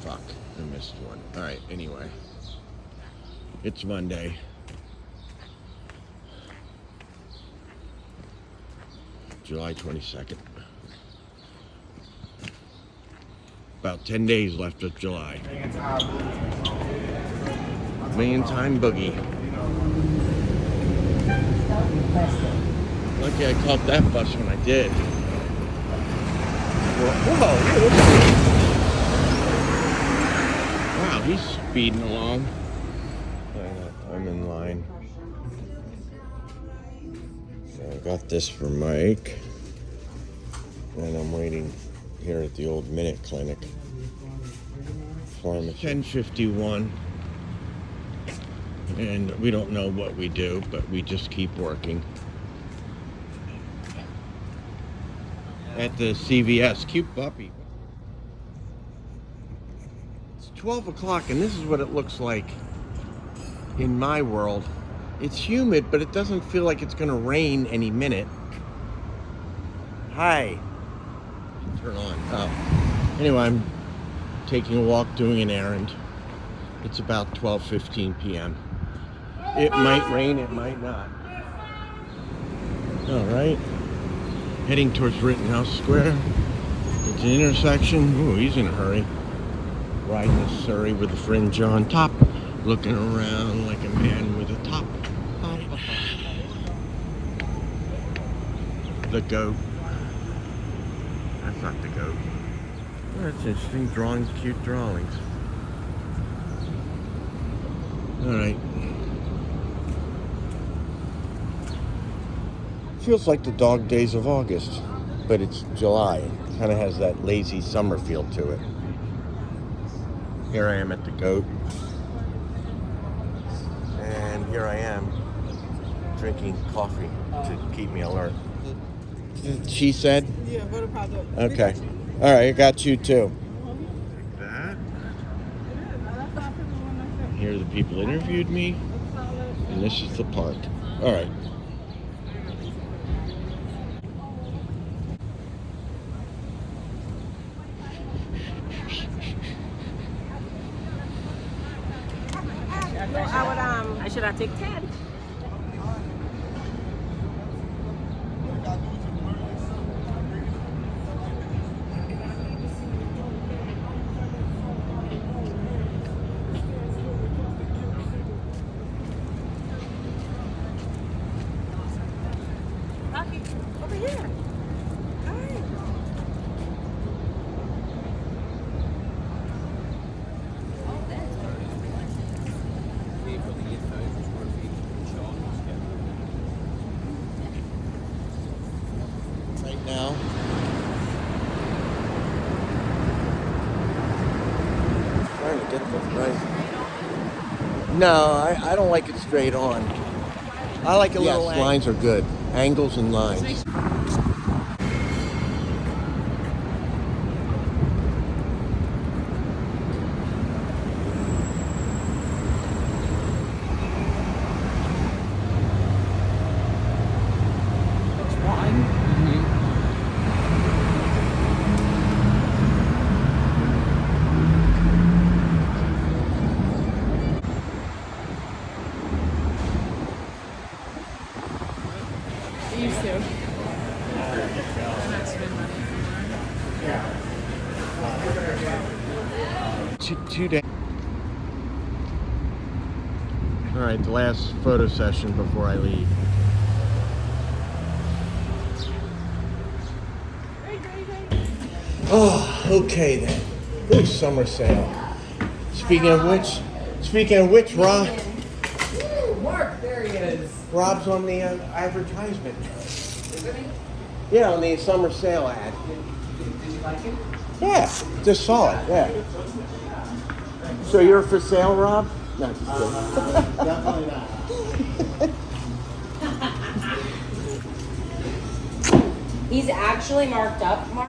fuck, I missed one. All right, anyway. It's Monday. July 22nd. About 10 days left of July. Million time boogie. Lucky I caught that bus when I did. Whoa, wow, he's speeding along. I'm in line. So I got this for Mike. And I'm waiting here at the old Minute Clinic. Pharmacy. 10:51. And we don't know what we do, but we just keep working. At the CVS. Cute puppy. It's 12 o'clock and this is what it looks like in my world. It's humid, but it doesn't feel like it's gonna rain any minute. Hi. Turn on. Oh. Anyway, I'm taking a walk, doing an errand. It's about 12:15 p.m. It might rain, it might not. All right. Heading towards Rittenhouse Square. It's an intersection. Ooh, he's in a hurry. Riding a Surrey with a fringe on top. Looking around like a man with a top. The goat. That's not the goat. Oh, that's interesting. Drawings, cute drawings. Alright. Feels like the dog days of August, but it's July. It kind of has that lazy summer feel to it. Here I am at the goat. And here I am drinking coffee to keep me alert. She said? Yeah, butter powder. Okay. All right, I got you too. Like that. Here are the people that interviewed me. And this is the park. All right. I should have take 10. Rocky, over here. Hi. Right now. Trying to get this right. No, I don't like it straight on. I like a little angle. Lines are good. Angles and lines. Used to. Two days. All right, the last photo session before I leave. Oh, okay then. Ooh, summer sale. Speaking of which, Rob. Mark, there he is. Rob's on the advertisement. Isn't he? Yeah, on the summer sale ad. Did you like it? Yeah, just saw it. Yeah. So you're for sale, Rob? No, just kidding. Definitely not. He's actually marked up.